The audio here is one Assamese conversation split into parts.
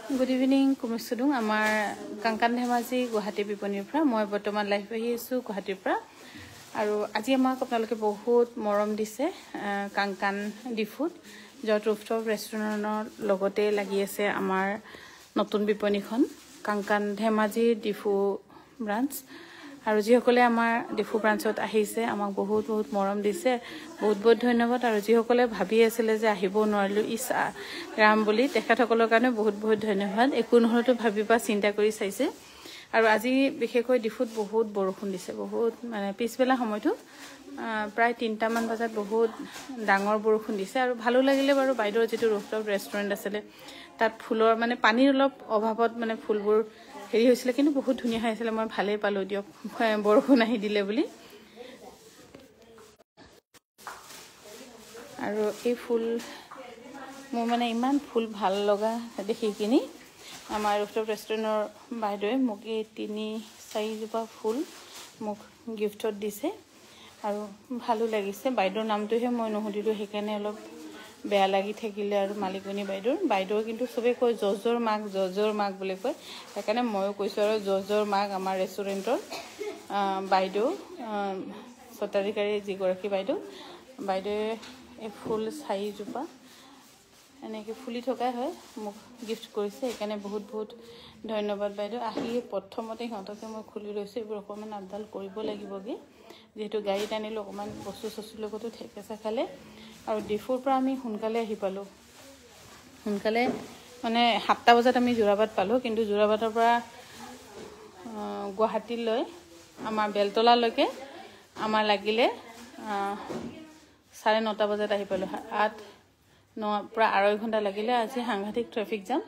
Good evening, Kumisudung. Amar Kankan Dhemaji Guwahati Biponiৰ পৰা মই বৰ্তমান লাইভ আহি আছো গুৱাহাটীৰ পৰা আৰু আজি আমাক আপোনালোকে বহুত মৰম দিছে কাংকান ডিফুত য'ত ৰূফটপ ৰেষ্টুৰেণ্টৰ লগতে লাগি আছে আমাৰ নতুন বিপণীখন কাংকান ধেমাজি ডিফু ব্ৰাঞ্চ আৰু যিসকলে আমাৰ ডিফু ব্ৰাঞ্চত আহিছে আমাক বহুত মৰম দিছে বহুত ধন্যবাদ আৰু যিসকলে ভাবি আছিল যে আহিব নোৱাৰিলো ইছা ৰাম বুলি তেখেতসকলৰ কাৰণে বহুত ধন্যবাদ একো নহতো ভাবিবা চিন্তা কৰি চাইছে আৰু আজি বিশেষকৈ ডিফুত বহুত বৰষুণ দিছে বহুত মানে পিছবেলা সময়টো প্ৰায় 3টা মান বজাত বহুত ডাঙৰ বৰষুণ দিছে আৰু ভালো লাগিলে বাৰু বাইদেউৰ যেটো ৰূফটপ ৰেষ্টুৰেণ্ট আছিল তাত ফুলৰ মানে পানীৰ অলপ অভাৱত মানে ফুলবোৰ হেৰি হৈছিল কিন্তু বহুত ধুনীয়া হৈছিল মই ভালে পালো দিয়ক বৰষুণ আহি দিলে বুলি আৰু এই ফুল মোৰ মানে ইমান ফুল ভাল লগা দেখি কিনি আমাৰ ৰূফটপ ৰেষ্টুৰেণ্টৰ বাইদেউৱে মোক এই 3-4 জোপা ফুল মোক গিফটত দিছে আৰু ভালো লাগিছে বাইদেউৰ নামটোহে মই নহুদিলো সেইকাৰণে অলপ বেয়া লাগি থাকিলে আৰু মালিকনী বাইদেউৰ কিন্তু সবে কয় জজৰ মাক বুলি কয় সেইকাৰণে ময়ো কৈছো আৰু জজৰ মাক আমাৰ ৰেষ্টুৰেণ্টৰ বাইদেউ সতাৰিকাৰী যিগৰাকী বাইদেউৱে এই ফুল 4 জোপা এনেকৈ ফুলি থকা হয় মোক গিফট কৰিছে সেইকাৰণে বহুত ধন্যবাদ বাইদেউ আহি প্ৰথমতে হতকে মই খুলি লৈছো এইবোৰ অকমান আপডাল কৰিব লাগিবগে যেহেতু গাড়ীত আনিলো অকমান বস্তু লগতো ঠেকেছা খালে আৰু ডিফুৰ পৰা আমি সোনকালে আহি পালো সোনকালে মানে 7টা বজাত আমি জোৰাবাট পালো কিন্তু জোৰাবাটৰ পৰা গুৱাহাটীলৈ আমাৰ বেলতলালৈকে আমাৰ লাগিলে 9:30 বজাত আহি পালো 8-9 প্ৰায় 2.5 ঘণ্টা লাগিলে আজি সাংঘাতিক ট্ৰাফিক জাম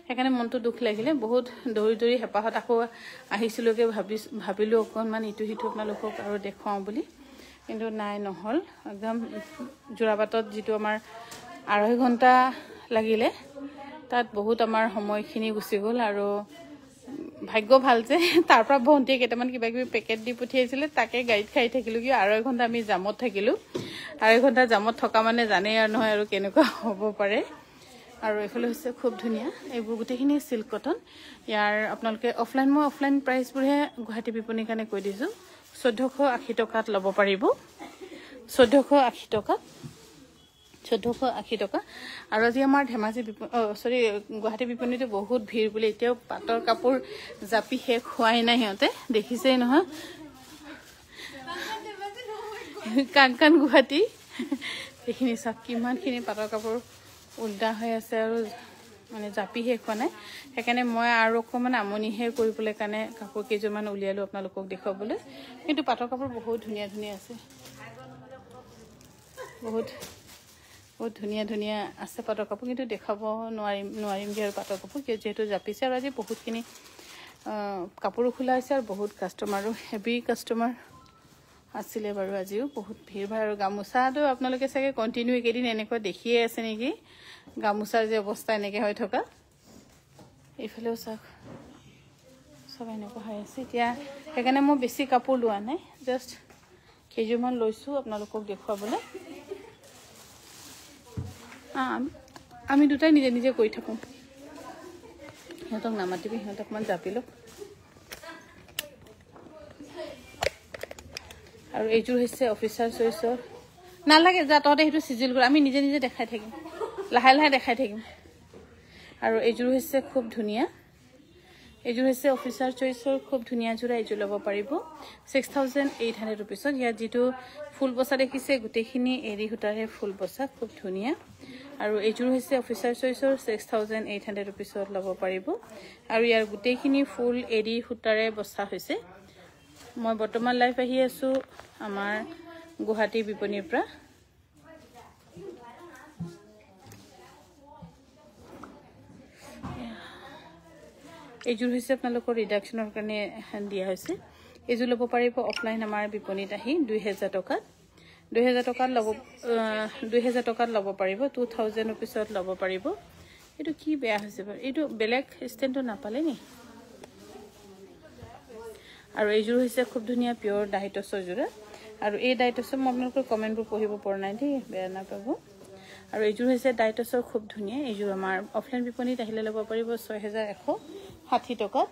সেইকাৰণে মনটো দুখ লাগিলে বহুত দৌৰি হেপাহত আকৌ আহিছিলোকে ভাবিলো অকনমান ইটো হিটো আপোনালোকক আৰু দেখাও বুলি কিন্তু নাই নহল একদম জোৰাবাটত যেটো আমাৰ 2.5 ঘণ্টা লাগিলে তাত বহুত আমাৰ সময়খিনি গুচি গল আৰু ভাগ্য ভাল যে তাৰ পৰা ভন্টি কেটামান কিবা পেকেট দি পঠিয়াইছিল তাকে গাড়ীত খাই থাকিলো কি 2.5 ঘণ্টা আমি জামত থাকিলো 2.5 ঘণ্টা জামত থকা মানে জানে আৰু নহয় আৰু কেনেকুৱা হ'ব পাৰে আৰু এফালে হৈছে খুব ধুনিয়া এইবোৰ গুটেখিনি সিল্ক কটন ইয়াৰ আপোনালোকে অফলাইন প্ৰাইস বোৰহে গুৱাহাটী বিপণী কাৰণে কৈ দিছো 1480 টকাত ল'ব পাৰিব 1480 টকা আৰু আজি আমাৰ ধেমাজি গুৱাহাটী বিপণীতে বহুত ভিৰ বুলি এতিয়াও পাটৰ কাপোৰ জাপি শেষ হোৱাই নাই হিহঁতে দেখিছেই নহয় কাংকান গুৱাহাটী এইখিনি সব কিমানখিনি পাটৰ কাপোৰ উল্টা হৈ আছে আৰু মানে জাপি শেষ হোৱা নাই সেইকাৰণে মই আৰু অকমান আমনিহে কৰিবলৈ কাৰণে কাপোৰ কেইজনমান উলিয়ালো আপোনালোকক দেখাবলৈ কিন্তু পাটৰ কাপোৰ বহুত ধুনীয়া আছে বহুত ধুনীয়া আছে পাটৰ কাপোৰ কিন্তু দেখাব নোৱাৰিম যে পাটৰ কাপোৰ যেহেতু জাপিছে আৰু আজি বহুতখিনি কাপোৰ খোলা হৈছে আৰু বহুত কাস্টমাৰো হেভি কাস্টমাৰ আছিলে বাৰু আজিও বহুত ভিৰ আৰু গামুছাটো আপোনালোকে চাগে কন্টিনিউ একেদিন এনেকৈ দেখিয়ে আছে নেকি গামুছাৰ যে অৱস্থা এনেকৈ হৈ থকা এইফালেও চাওক সব এনেকুৱা হৈ আছে এতিয়া সেইকাৰণে মই বেছি কাপোৰ লোৱা নাই জাস্ট কেইজোৰমান লৈছো আপোনালোকক দেখুৱাবলৈ আমি দুটাই নিজে কৰি থাকো সিহঁতক নামাতিবি সিহঁতক মান জাপিলো আৰু এইযোৰ হৈছে অফিচাৰ চইচৰ নালাগে যা তহঁতে সেইটো সিজিল কৰি আমি নিজে দেখাই থাকিম লাহে দেখাই থাকিম আৰু এইযোৰ হৈছে খুব ধুনীয়া এইযোৰ হৈছে অফিচাৰ চইচৰ খুব ধুনীয়া জোৰা এইযোৰ ল'ব পাৰিব 6800 रुपीसত ইয়াত যেটো ফুল বসা দেখিছে গুটেখিনি এৰি হুটাৰে ফুল বসা খুব ধুনীয়া আৰু এইযোৰ হৈছে অফিচাৰ চইচৰ 6800 रुपीसত ল'ব পাৰিব আৰু ইয়াৰ গুটেখিনি ফুল এৰি হুটাৰে বসা হৈছে মই বৰ্তমান লাইভ আহি আছো আমাৰ গুৱাহাটী বিপণীৰ পৰা এইযোৰ হৈছে আপোনালোকৰ ৰিডাকশনৰ কাৰণে দিয়া হৈছে এইযোৰ ল'ব পাৰিব অফলাইন আমাৰ বিপণীত আহি 2000 টকাত ল'ব পাৰিব 2000 रुपीसত ল'ব পাৰিব এটো কি বেয়া হৈছে বাৰু এটো বেলেগ ষ্টেণ্ডটো নাপালে নি আৰু এইযোৰ হৈছে খুব ধুনীয়া পিওৰ ডাইটছৰ জোৰা আৰু এই ডাইটছ মই আপোনালোকৰ কমেন্টবোৰ পঢ়িব পৰা নাই দেই বেয়া নাপাব আৰু এইযোৰ হৈছে ডাইটছৰ খুব ধুনীয়া এইযোৰ আমাৰ অফলাইন বিপণীত আহিলে ল'ব পাৰিব 6160 টকাত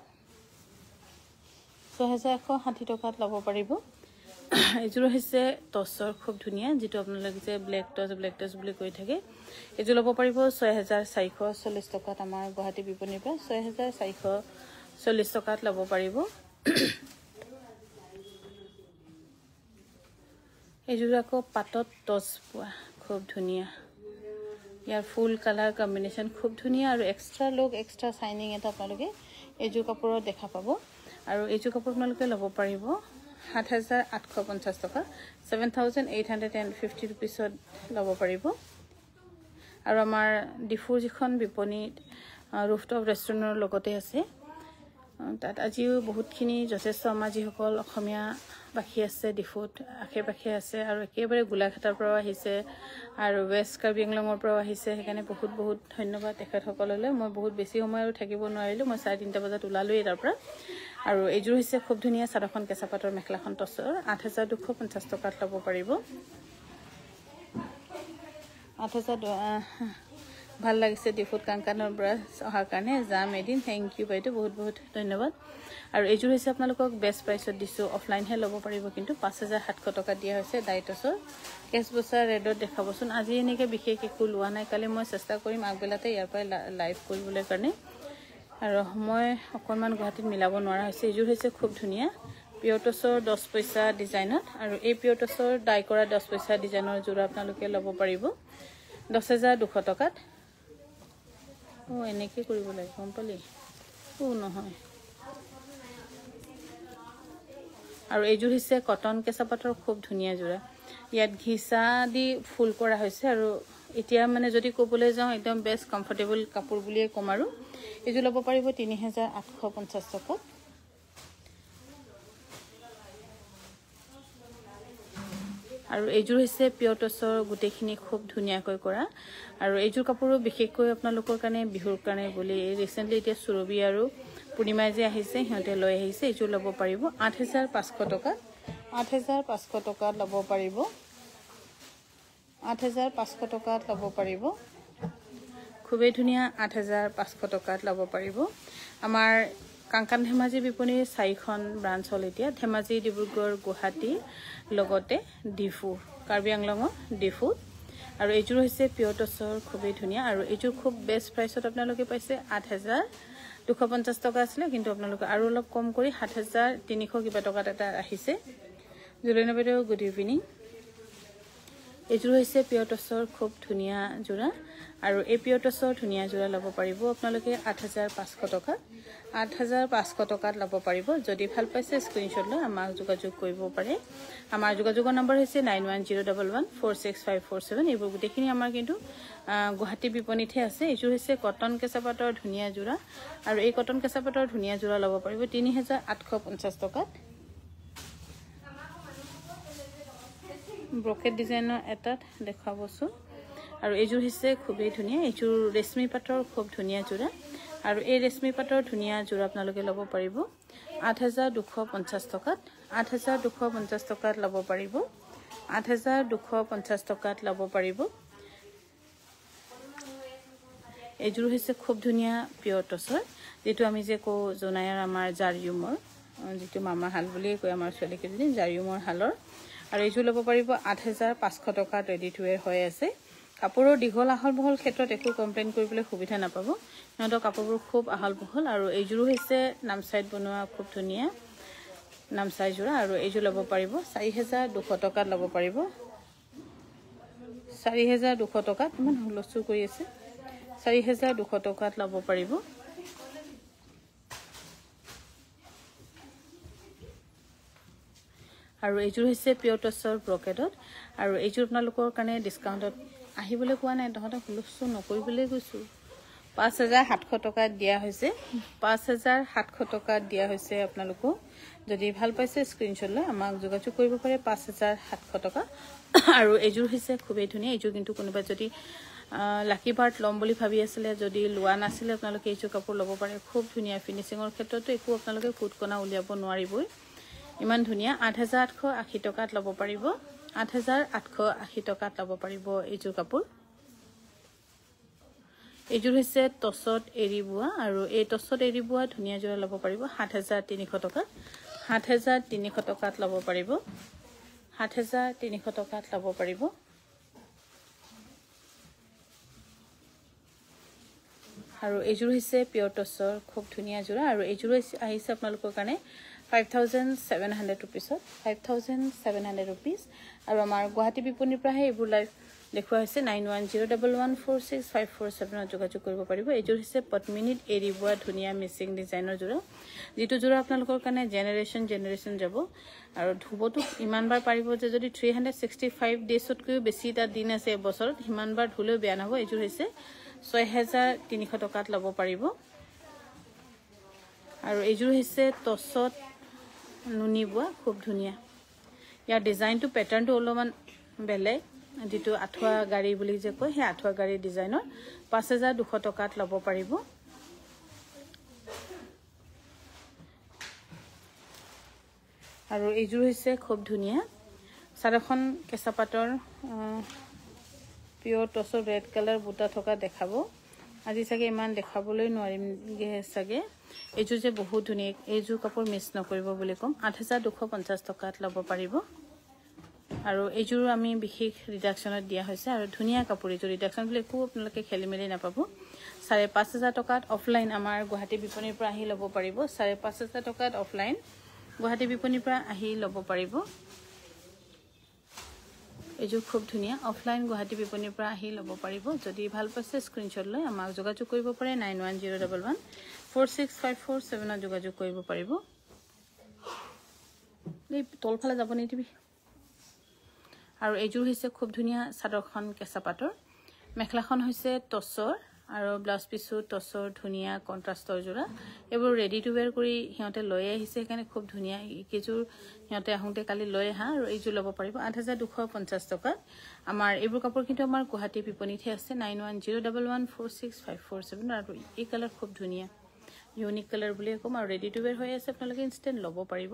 6160 টকাত ল'ব পাৰিব এইযোৰ হৈছে টছৰ খুব ধুনীয়া যেটো আপোনালোকে যে ব্লেক টছ বুলি কৈ থাকে এইযোৰ ল'ব পাৰিব 6440 টকাত আমাৰ গুৱাহাটী বিপণীৰ পৰা 6440 টকাত ল'ব পাৰিব এইযোৰ আকৌ পাটত টছ পোৱা খুব ধুনীয়া ইয়াৰ ফুল কালাৰ কম্বিনেশন খুব ধুনীয়া আৰু এক্সট্ৰা লুক এক্সট্ৰা শাইনিং এটা আপোনালোকে এইযোৰ কাপোৰত দেখা পাব আৰু এইযোৰ কাপোৰ আপোনালোকে ল'ব পাৰিব 7850 টকা 7850 रुपीसত ল'ব পাৰিব আৰু আমাৰ ডিফুৰ যিখন বিপণীত ৰুফটপ ৰেষ্টুৰেণ্টৰ লগতে আছে তাত আজিও বহুতখিনি যথেষ্ট আমাৰ যিসকল অসমীয়া বাখি আছে ডিফুত আশে-পাশে আছে আৰু একেবাৰে গোলাঘাটৰ পৰা আহিছে আৰু ওয়েষ্ট কাৰ্বি আংলঙৰ পৰা আহিছে সেইকাৰণে বহুত ধন্যবাদ তেখেতসকললৈ মই বহুত বেছি সময় আৰু থাকিব নোৱাৰিলো মই 3:30 বজাত ওলালোই তাৰ পৰা আৰু এইযোৰ হৈছে খুব ধুনীয়া সাধাৰণ কেঁচা পাটৰ মেখেলাখন টছৰ 8250 টকাত ল'ব পাৰিব 8000 ভাল লাগিছে ডিফুট কাংকানৰ পৰা অহাৰ কাৰণে যাম এদিন থ্যাংক ইউ বাইদেউ বহুত ধন্যবাদ আৰু এইযোৰ হৈছে আপোনালোকক বেষ্ট প্ৰাইচত দিছো অফলাইন হে ল'ব পাৰিব কিন্তু 5700 টকা দিয়া হৈছে ডাইটছৰ কেছ বছৰ ৰেডত দেখাবচোন আজি এনেকে বিশেষ একো লোৱা নাই কালি মই চেষ্টা কৰিম আগবেলাতে ইয়াৰ পৰা লাইভ কৰিবলৈ কাৰণে আৰু মই অকনমান গুৱাহাটীত মিলাব নোৱাৰা হৈছে এইযোৰ হৈছে খুব ধুনীয়া পিয়টছৰ 10 পইচা ডিজাইনত আৰু এই পিয়টছৰ ডাই কৰা 10 পইচা ডিজাইনৰ জোৰা আপোনালোকে ল'ব পাৰিব 10200 টকাত ও এনেকে কৰিব লাগে গম পালি ও নহয় আৰু এইযোৰ হৈছে কটন কেঁচা পাটৰ খুব ধুনীয়া জোৰা ইয়াত ঘিসা দি ফুল কৰা হৈছে আৰু এতিয়া মানে যদি ক'বলৈ যাওঁ একদম বেষ্ট কমফৰ্টেবল কাপোৰ বুলিয়ে কম আৰু এইযোৰ ল'ব পাৰিব 3850 টকা আৰু এইযোৰ হৈছে পিয়টছৰ গুটেখিনি খুব ধুনীয়াকৈ কৰা আৰু এইযোৰ কাপোৰো বিশেষকৈ আপোনালোকৰ কাৰণে বিহুৰ কাৰণে বুলি ৰিসেন্টলি এতিয়া সুৰবি আৰু পূৰ্ণিমা যে আহিছে হিহঁতে লৈ আহিছে এইযোৰ ল'ব পাৰিব 8500 টকা 8500 টকাত ল'ব পাৰিব 8500 টকাত ল'ব পাৰিব খুবেই ধুনীয়া 8500 টকাত ল'ব পাৰিব আমাৰ কাংকান ধেমাজি বিপণীৰ 4খন ব্ৰাঞ্চ হল এতিয়া ধেমাজি ডিব্ৰুগড় গুৱাহাটী লগতে ডিফু কাৰ্বি আংলঙৰ ডিফু আৰু এইযোৰ হৈছে পিয়টছৰ খুবেই ধুনীয়া আৰু এইযোৰ খুব বেষ্ট প্ৰাইচত আপোনালোকে পাইছে 8250 টকা আছিল কিন্তু আপোনালোকে আৰু অলপ কম কৰি 7300 কিবা টকাত এটা আহিছে জুলেনা বাইদেউ গুড ইভিনিং এইযোৰ হৈছে পিয়টছৰ খুব ধুনীয়া জোৰা আৰু এই পিয়টছৰ ধুনীয়া জোৰা ল'ব পাৰিব আপোনালোকে 8500 টকা 8500 টকাত ল'ব পাৰিব যদি ভাল পাইছে স্ক্ৰিনশ্বট লৈ আমাক যোগাযোগ কৰিব পাৰে আমাৰ যোগাযোগৰ নম্বৰ হৈছে 9101146547 এইবোৰ গোটেইখিনি আমাৰ কিন্তু গুৱাহাটী বিপণীতে আছে এইযোৰ হৈছে কটন কেঁচা পাটৰ ধুনীয়া জোৰা আৰু এই কটন কেঁচা পাটৰ ধুনীয়া জোৰা ল'ব পাৰিব 3850 টকাত ব্ৰকেট ডিজাইনৰ এটাত দেখাবছো আৰু এইযোৰ হৈছে খুবেই ধুনীয়া এইযোৰ ৰেশমি পাটৰ খুব ধুনীয়া জোৰা আৰু এই ৰেশমি পাটৰ ধুনীয়া জোৰা আপোনালোকে ল'ব পাৰিব 8250 টকাত 8250 টকাত ল'ব পাৰিব 8250 টকাত ল'ব পাৰিব এইযোৰ হৈছে খুব ধুনীয়া পিয়টছৰ যেটো আমি যে কো জনায়াৰ আমাৰ জাৰিয়মৰ যেটো মামা হাল বুলি কয় আমাৰ ছোৱালীকেইজনী জাৰিয়মৰ হালৰ আৰু এইযোৰ ল'ব পাৰিব 8500 টকাত ৰেডি টু ওয়্যাৰ হৈ আছে কাপোৰৰ দীঘল আহল বহল ক্ষেত্ৰত একো কমপ্লেইন কৰিবলৈ সুবিধা নাপাব নটো কাপোৰবোৰ খুব আহল বহল আৰু এইযোৰ হৈছে নামচাইত বনোৱা খুব ধুনীয়া নামচাই জোৰা আৰু এইযোৰ ল'ব পাৰিব 4200 টকাত ল'ব পাৰিব 4200 টকাত ইমান হুলস্থু কৰি আছে 4200 টকাত ল'ব পাৰিব আৰু এইযোৰ হৈছে পিয়টছৰ ব্ৰকেটত আৰু এইযোৰ আপোনালোকৰ কাৰণে ডিসকাউন্টত আহিবলৈ কোৱা নাই তহঁতক হুলস্থু নকৰিবলৈ গৈছো 5700 টকাত দিয়া হৈছে 5700 টকাত দিয়া হৈছে আপোনালোকক যদি ভাল পাইছে স্ক্ৰিনশ্বট লৈ আমাক যোগাযোগ কৰিব পাৰে 5700 টকা আৰু এইযোৰ হৈছে খুবেই ধুনীয়া এইযোৰ কিন্তু কোনোবা যদি লাকি বাৰ্ট লম বুলি ভাবি আছিল যদি লোৱা নাছিল আপোনালোকে এইযোৰ কাপোৰ ল'ব পাৰে খুব ধুনীয়া ফিনিশিংৰ ক্ষেত্ৰতো একো আপোনালোকে কুটকনা উলিয়াব নোৱাৰিবই ইমান ধুনীয়া 8880 টকাত ল'ব পাৰিব 8880 টকাত ল'ব পাৰিব এইযোৰ কাপোৰ এইযোৰ হৈছে টছত এৰি বোৱা আৰু এই টছত এৰি বোৱা ধুনীয়া যোৰা ল'ব পাৰিব ৭৩০০ টকাত ৭৩০০ টকাত ল'ব পাৰিব ৭৩০০ টকাত ল'ব পাৰিব আৰু এইযোৰ হৈছে পিয়ৰ টছৰ খুব ধুনীয়া যোৰা আৰু এইযোৰ আহিছে আপোনালোকৰ কাৰণে 5700 rupees 5700 rupees আৰু আমাৰ গুৱাহাটী বিপণীৰ পৰা এইবোৰ লাইভ দেখুৱা হৈছে 9101146547 যোগাযোগ কৰিব পাৰিব এইযোৰ হৈছে পদ্মিনীত এৰি বোৱা ধুনীয়া মিচিং ডিজাইনৰ যোৰা যেটো যোৰা আপোনালোকৰ কাৰণে জেনেৰেচন যাব আৰু ধুবটো ইমান বাৰ পাৰিব যে যদি 365 ডেজতকৈ বেছি তা দিন আছে এবছৰত ইমান বাৰ ধুলেও বেয়া নহব এইযোৰ হৈছে 6300 টকাত ল'ব পাৰিব আৰু এইযোৰ হৈছে টছত নুনি বোৱা খুব ধুনীয়া ইয়াৰ ডিজাইনটো প্যাটাৰ্নটো অলপমান বেলেগ যেটো আঠুৱা গাড়ী বুলি যে কয় হে আঠুৱা গাড়ী ডিজাইনৰ 5200 টকাত ল'ব পাৰিব আৰু এইযোৰ হৈছে খুব ধুনীয়া সাৰাখন কেঁচা পাটৰ পিয়ৰ টছৰ ৰেড কালাৰ বুটা থকা দেখাবো আজি সাগে ইমান দেখাবলৈ নোৱাৰিম সাগে এইযোৰ যে বহুত ধুনীয়া এইযোৰ কাপোৰ মিছ নকৰিব বুলি কম 8250 টকাত ল'ব পাৰিব আৰু এইযোৰ আমি বিশেষ ৰিডাকচনত দিয়া হৈছে আৰু ধুনীয়া কাপোৰ এইযোৰ ৰিডাকচন বুলি একো আপোনালোকে খেলিমেলি নাপাব 5500 টকাত অফলাইন আমাৰ গুৱাহাটী বিপণীৰ পৰা আহি ল'ব পাৰিব 5500 টকাত অফলাইন গুৱাহাটী বিপণীৰ পৰা আহি ল'ব পাৰিব এইযোৰ খুব ধুনীয়া অফলাইন গুৱাহাটী বিপণীৰ পৰা আহি ল'ব পাৰিব যদি ভাল পাইছে স্ক্ৰিনশ্বট লৈ আমাক যোগাযোগ কৰিব পাৰে 9101146547 যোগাযোগ কৰিব পাৰিব এই তলফালে যাব নিদিবি আৰু এইযোৰ হৈছে খুব ধুনীয়া সাদৰখন কেঁচা পাটৰ মেখলাখন হৈছে টছৰ আৰু ব্লাউজ পিসো টছৰ ধুনীয়া কন্ট্ৰাস্টৰ যোৰা এবোৰ ৰেডি টু ওয়্যাৰ কৰি হিয়তে লৈ আহিছে কাৰণে খুব ধুনীয়া কেজুৰ হিয়তে আহোঁতে কালি লৈ আহা আৰু এইযোৰ ল'ব পাৰিব 8250 টকা আমাৰ এইবোৰ কাপোৰ কিন্তু আমাৰ গুৱাহাটী বিপণীতে আছে 9101146547 আৰু এই কালাৰ খুব ধুনীয়া ইউনিক কালাৰ বুলি কম আৰু ৰেডি টু ওয়্যাৰ হৈ আছে আপোনালোকে ইনষ্টেন্ট ল'ব পাৰিব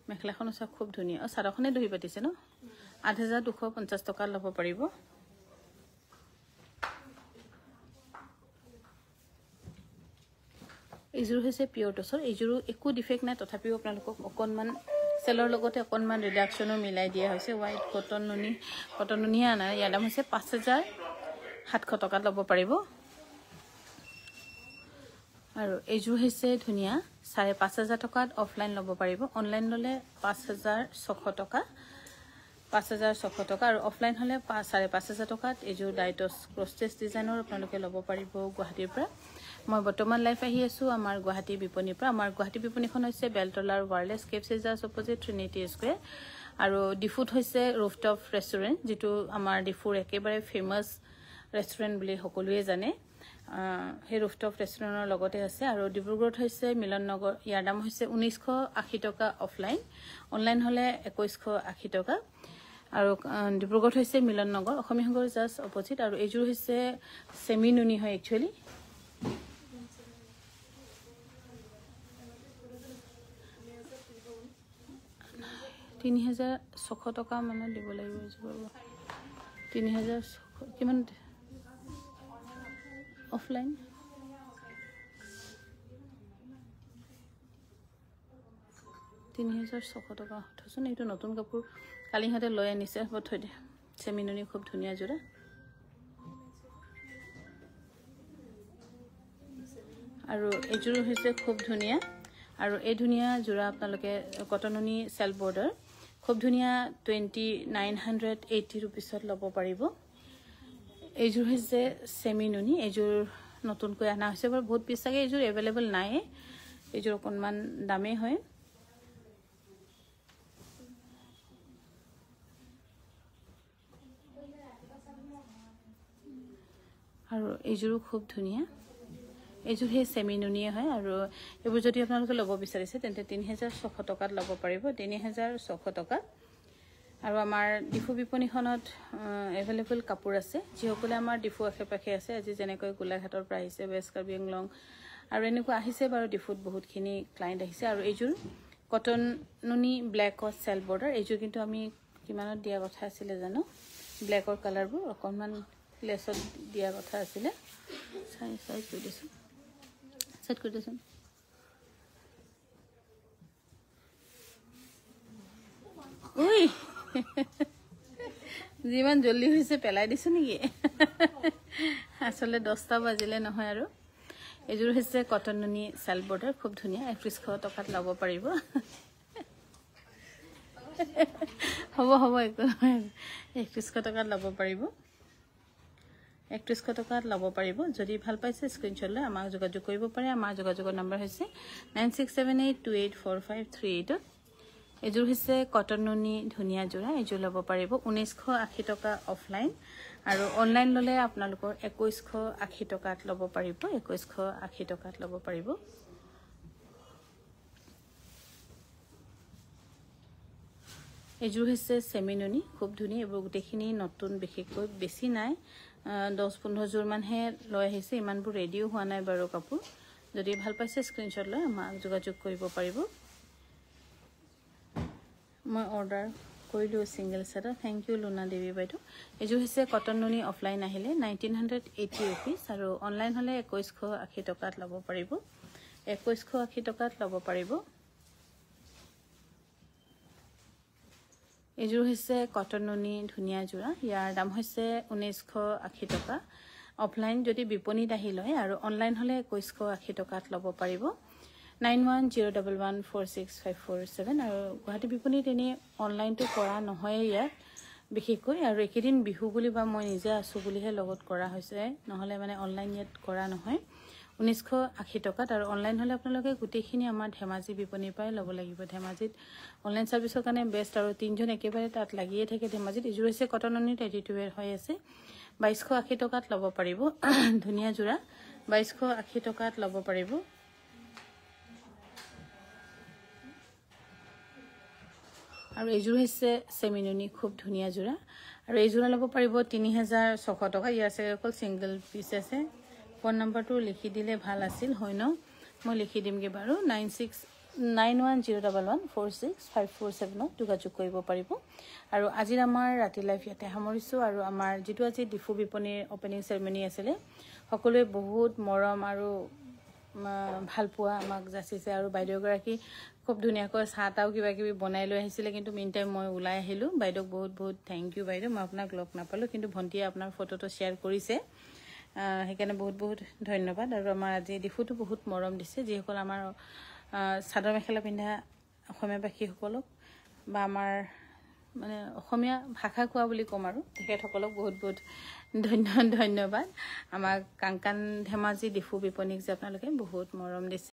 মেখলাখন আছে খুব ধুনীয়া আৰু সাৰাখনে দহি পাতিছে ন 8250 টকা ল'ব পাৰিব এইযোৰ হৈছে পিয়ৰ টছৰ এইযোৰো একো ডিফেক্ট নাই তথাপিও আপোনালোকক অকনমান সেলৰ লগতে অকনমান ৰিডাকচনো মিলাই দিয়া হৈছে হোৱাইট কটন নুনি আনা ইয়াৰ দাম হৈছে 5700 টকাত ল'ব পাৰিব আৰু এইযোৰ হৈছে ধুনীয়া 5500 টকাত অফলাইন ল'ব পাৰিব অনলাইন ললে 5600 টকা 5600 টকা আৰু অফলাইন হলে 5500 টকাত এইযোৰ ডাইটস ক্ৰস্টেজ ডিজাইনৰ আপোনালোকে ল'ব পাৰিব গুৱাহাটীৰ পৰা মই বৰ্তমান লাইভ আহি আছো আমাৰ গুৱাহাটী বিপণীৰ পৰা আমাৰ গুৱাহাটী বিপণীখন হৈছে বেলতলাৰ ওয়াৰলেছ কেপ সেজাস অপজিট ট্ৰিনিটি স্কয়াৰ আৰু ডিফুট হৈছে ৰুফটপ ৰেষ্টুৰেণ্ট যেটো আমাৰ ডিফুৰ একেবাৰে ফেমাস ৰেষ্টুৰেণ্ট বুলি সকলোৱে জানে হে ৰুফটপ ৰেষ্টুৰেণ্টৰ লগতে আছে আৰু ডিব্ৰুগড়ত হৈছে মিলন নগৰ ইয়াৰ দাম হৈছে 1980 টকা অফলাইন অনলাইন হলে 2180 টকা আৰু ডিব্ৰুগড়ত হৈছে মিলন নগৰ অসমীয়া সংঘৰ জাষ্ট অপজিট আৰু এইযোৰ হৈছে সেমি নুনি হয় একচুয়ালি তিনি 3600 টকা মানে দিব লাগিব এইযোৰ 3600 কিমান অফলাইন তিনি 3600 টকা থচোন এইটো নতুন কাপোৰ কালি হতে লৈ আনিছে হ'ব থৈ দে সেমিনুনি খুব ধুনীয়া যোৰা আৰু এইযোৰ হৈছে খুব ধুনীয়া আৰু এই ধুনীয়া যোৰা আপোনালোকে কটননি সেল বৰ্ডাৰ খুব ধুনীয়া 2980 rupeesত ল'ব পাৰিব এইযোৰ হৈছে সেমিনুনি এইযোৰ নতুনকৈ আনা হৈছে বাৰু বহুত পিছ থাকে এইযোৰ এভেইলেবল নাই এইযোৰ অকনমান দামে হয় আৰু এইযোৰো খুব ধুনীয়া এইযোৰ হে সেমিনুনিয়ে হয় আৰু এইবোৰ যদি আপোনালোকে ল'ব বিচাৰিছে তেন্তে 3600 টকাত ল'ব পাৰিব 3600 টকা আৰু আমাৰ ডিফু বিপণীখনত এভেইলেবল কাপোৰ আছে যিসকলে আমাৰ ডিফু আশেপাশে আছে আজি যেনেকৈ গোলাঘাটৰ পৰা আহিছে ৱেষ্ট কাৰ্বি আংলং আৰু এনেকুৱা আহিছে বাৰু ডিফুত বহুতখিনি ক্লায়েন্ট আহিছে আৰু এইযোৰ কটন নুনি ব্ল্যাকত সেল বৰ্ডাৰ এইযোৰ কিন্তু আমি কিমানত দিয়া কথা আছিল জানো ব্ল্যাকৰ কালাৰবোৰ অকনমান লেছত দিয়া কথা আছিল চাই সাইড কৰি দিছোঁ সাইড কৰি দিছোঁ উই যিমান জলদি হৈছে পেলাই দিছোঁ নেকি আসলে 10টা বাজিলে নহয় আৰু এযোৰ হৈছে কটন নুনি সেল বৰ্ডাৰ খুব ধুনীয়া 3100 টকাত ল'ব পাৰিব হ'ব 3100 টকাত ল'ব পাৰিব 3100 টকাত ল'ব পাৰিব যদি ভাল পাইছে স্ক্ৰিনশ্বট লৈ আমাক যোগাযোগ কৰিব পাৰে আমাৰ যোগাযোগৰ নম্বৰ হৈছে 9678284538 এযোৰ হৈছে কটন নুনি ধুনীয়া যোৰা এযোৰ ল'ব পাৰিব 1980 টকা অফলাইন আৰু অনলাইন ল'লে আপোনালোকৰ 2180 টকাত ল'ব পাৰিব 2180 টকাত ল'ব পাৰিব এযোৰ হৈছে সেমি নুনি খুব ধুনীয়া এবোৰ গোটেইখিনি নতুন বিশেষকৈ বেছি নাই 10-15 যোৰ মানহে লৈ আহিছে ইমানবোৰ ৰেডিও হোৱা নাই বাৰু কাপোৰ যদি ভাল পাইছে স্ক্ৰিনশ্বট লৈ আমাক যোগাযোগ কৰিব পাৰিব মই অৰ্ডাৰ কৰিলো single set thank you Luna Devi বাইদেউ এযোৰ হৈছে কটন নুনি অফলাইন আহিলে 1980 रुपीस আৰু অনলাইন হলে 2180 টকাত ল'ব পাৰিব 2180 টকাত ল'ব পাৰিব এযোৰ হৈছে কটন নুনি ধুনীয়া যোৰা ইয়াৰ দাম হৈছে 1980 টকা অফলাইন যদি বিপণীত আহি লয় আৰু অনলাইন হলে 2180 টকাত ল'ব পাৰিব 9101146547 আৰু গুৱাহাটী বিপণীত এনে অনলাইনটো কৰা নহয় ইয়াত বিশেষকৈ আৰু একেদিন বিহু বুলি বা মই নিজে আছো বুলিহে লগত কৰা হৈছে নহলে মানে অনলাইন ইয়াত কৰা নহয় 1980 টকাত আৰু অনলাইন হলে আপোনালোকে গোটেইখিনি আমাৰ ধেমাজি বিপণীৰ পৰাই ল'ব লাগিব ধেমাজিত অনলাইন সাৰ্ভিসৰ কাৰণে বেষ্ট আৰু তিনজন একেবাৰে তাত লাগিয়ে থাকে ধেমাজিত এযোৰ হৈছে কটন নুনি 32 এৰ হৈ আছে 2280 টকাত ল'ব পাৰিব ধুনীয়া যোৰা 2280 টকাত ল'ব পাৰিব আৰু এযোৰ হৈছে সেমি নুনি খুব ধুনীয়া যোৰা আৰু এই যোৰা ল'ব পাৰিব 3600 টকা ইয়াছে অকল সিঙ্গেল পিস আছে ফোন নম্বৰটো লিখি দিলে ভাল আছিল হয় ন মই লিখি দিমগে বাৰু 969101146547 যোগাযোগ কৰিব পাৰিব আৰু আজিৰ আমাৰ ৰাতি লাইভ ইয়াতে সামৰিছো আৰু আমাৰ যেটো আজি ডিফু বিপণীৰ ওপেনিং সেৰেমনি আছিল সকলোৱে বহুত মৰম আৰু ভাল পোৱা আমাক যাচিছে আৰু বাইদেউ গৰাকী খুব ধুনীয়াকৈ চাহটাও কিবা কিবি বনাই লৈ আহিছিল কিন্তু মিন টাইম মই উলাই আহিলো বাইদেউক বহুত বহুত থ্যাংক ইউ বাইদেউ মই আপোনাক লগ নাপালো কিন্তু ভন্টিয়ে আপোনাৰ ফটোটো শেয়াৰ কৰিছে হেকানে বহুত বহুত ধন্যবাদ আৰু আমাৰ আজি ডিফুটো বহুত মৰম দিছে যিসকল আমাৰ সাদৰ মেখেলা পিন্ধা অসমীয়াবাসী সকলক বা আমাৰ মানে অসমীয়া ভাষা কোৱা বুলি কম আৰু তেখেতসকলক বহুত বহুত ধন্যবাদ আমাক কাংকান ধেমাজি ডিফু বিপণীক যে আপোনালোকে বহুত মৰম দিছে